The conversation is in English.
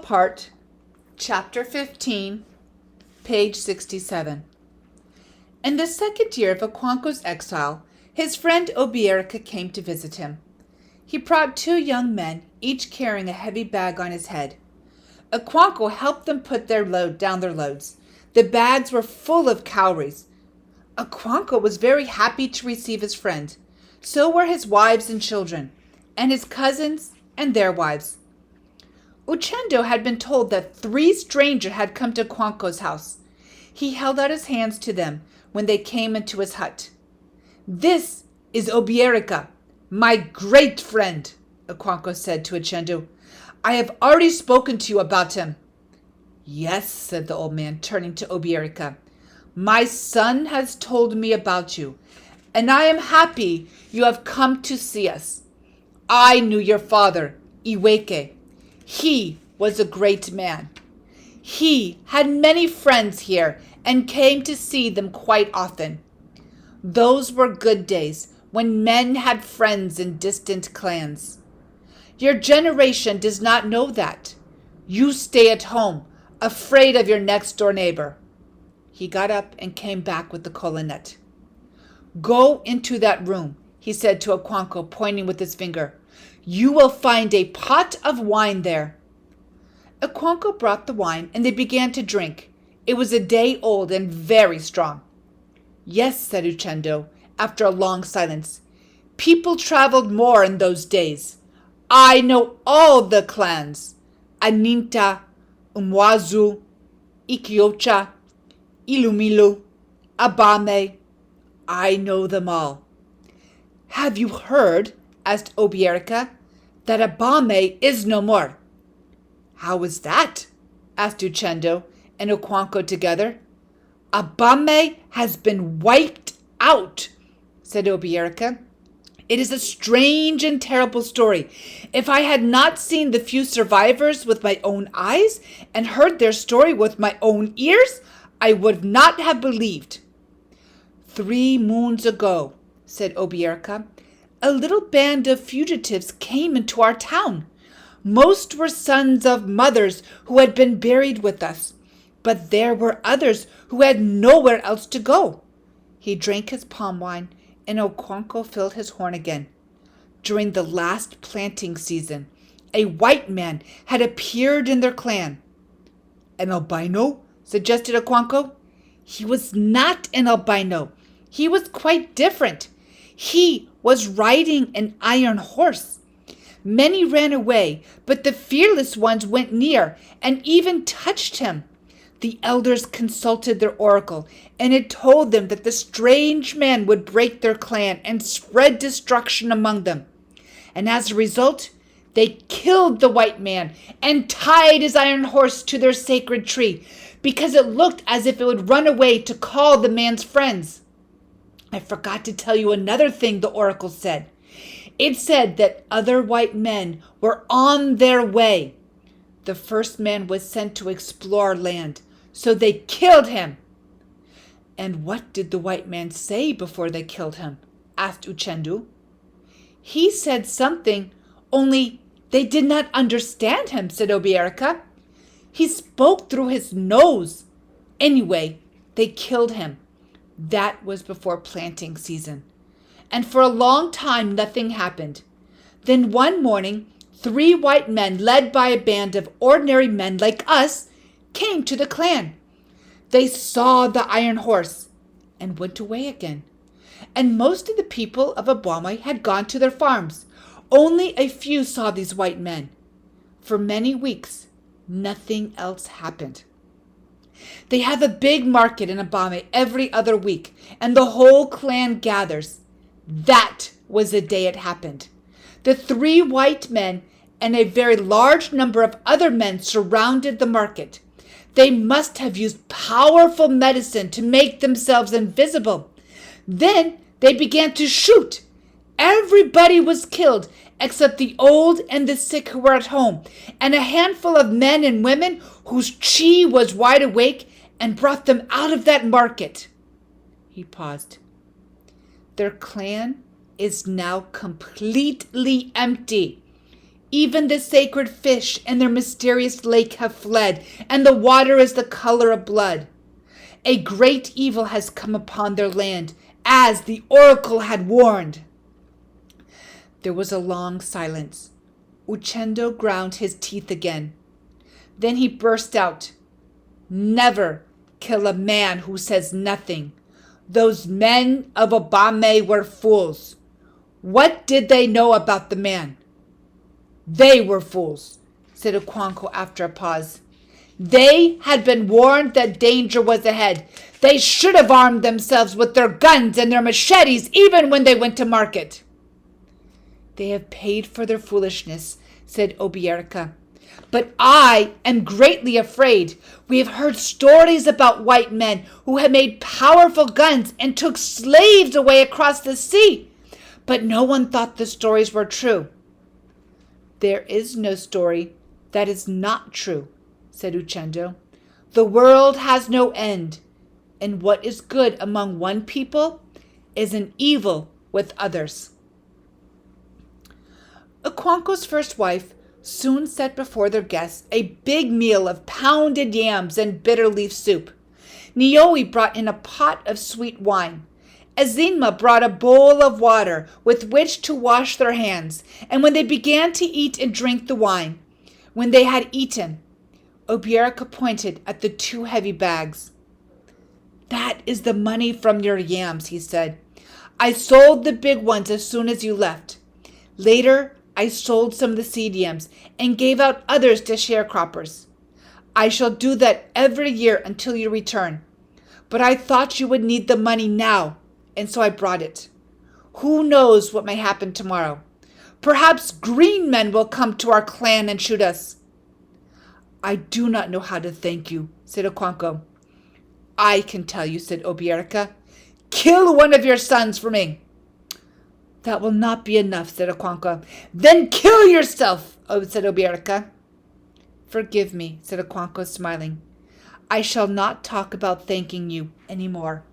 Part, Chapter 15, page 67. In the second year of Okonkwo's exile, his friend Obierika came to visit him. He brought two young men, each carrying a heavy bag on his head. Okonkwo helped them put down their loads. The bags were full of cowries. Okonkwo was very happy to receive his friend. So were his wives and children, and his cousins and their wives. Uchendo had been told that 3 strangers had come to Okonkwo's house. He held out his hands to them when they came into his hut. "This is Obierika, my great friend," Okonkwo said to Uchendo. "I have already spoken to you about him." "Yes," said the old man, turning to Obierika. "My son has told me about you, and I am happy you have come to see us. I knew your father, Iweke. He was a great man. He had many friends here and came to see them quite often. Those were good days when men had friends in distant clans. Your generation does not know that. You stay at home, afraid of your next-door neighbor." He got up and came back with the colonet. "Go into that room," he said to Okonkwo, pointing with his finger. "You will find a pot of wine there." Okonkwo brought the wine, and they began to drink. It was a day old and very strong. "Yes," said Uchendo, after a long silence. "People traveled more in those days. I know all the clans. Aninta, Umwazu, Ikiocha, Ilumilu, Abame. I know them all." "Have you heard," asked Obierika, "that Abame is no more?" "How is that?" asked Uchendo and Okonkwo together. "Abame has been wiped out," said Obierika. "It is a strange and terrible story. If I had not seen the few survivors with my own eyes and heard their story with my own ears, I would not have believed." 3 moons ago," said Obierika, "a little band of fugitives came into our town. Most were sons of mothers who had been buried with us, but there were others who had nowhere else to go." He drank his palm wine, and Okonkwo filled his horn again. "During the last planting season, a white man had appeared in their clan." "An albino?" suggested Okonkwo. "He was not an albino. He was quite different. He was riding an iron horse. Many ran away, but the fearless ones went near and even touched him. The elders consulted their oracle, and it told them that the strange man would break their clan and spread destruction among them. And as a result, they killed the white man and tied his iron horse to their sacred tree, because it looked as if it would run away to call the man's friends. I forgot to tell you another thing the oracle said. It said that other white men were on their way. The first man was sent to explore land, so they killed him." "And what did the white man say before they killed him?" asked Uchendo. "He said something, only they did not understand him," said Obierika. "He spoke through his nose. Anyway, they killed him. That was before planting season. And for a long time nothing happened. Then one morning, 3 white men, led by a band of ordinary men like us, came to the clan. They saw the iron horse and went away again. And most of the people of Abame had gone to their farms. Only a few saw these white men. For many weeks, nothing else happened. They have a big market in Abame every other week, and the whole clan gathers. That was the day it happened. The 3 white men and a very large number of other men surrounded the market. They must have used powerful medicine to make themselves invisible. Then they began to shoot. Everybody was killed except the old and the sick who were at home, and a handful of men and women whose chi was wide awake and brought them out of that market." He paused. "Their clan is now completely empty. Even the sacred fish and their mysterious lake have fled, and the water is the color of blood. A great evil has come upon their land, as the oracle had warned." There was a long silence. Uchendo ground his teeth again. Then he burst out, "Never kill a man who says nothing. Those men of Obame were fools. What did they know about the man?" "They were fools," said Okonkwo after a pause. "They had been warned that danger was ahead. They should have armed themselves with their guns and their machetes even when they went to market." "They have paid for their foolishness," said Obierika. "But I am greatly afraid. We have heard stories about white men who had made powerful guns and took slaves away across the sea. But no one thought the stories were true." "There is no story that is not true," said Uchendo. "The world has no end, and what is good among one people is an evil with others." Okonkwo's first wife soon set before their guests a big meal of pounded yams and bitter leaf soup. Nioi brought in a pot of sweet wine. Azima brought a bowl of water with which to wash their hands, and when they began to eat and drink the wine, when they had eaten, Obierika pointed at the 2 heavy bags. "That is the money from your yams," he said. "I sold the big ones as soon as you left. Later, I sold some of the seed yams and gave out others to sharecroppers. I shall do that every year until you return. But I thought you would need the money now, and so I brought it. Who knows what may happen tomorrow? Perhaps green men will come to our clan and shoot us." "I do not know how to thank you," said Okonkwo. "I can tell you," said Obierika. "Kill one of your sons for me." "That will not be enough," said Okonkwo. "Then kill yourself," said Obierika. "Forgive me," said Okonkwo, smiling. "I shall not talk about thanking you any more."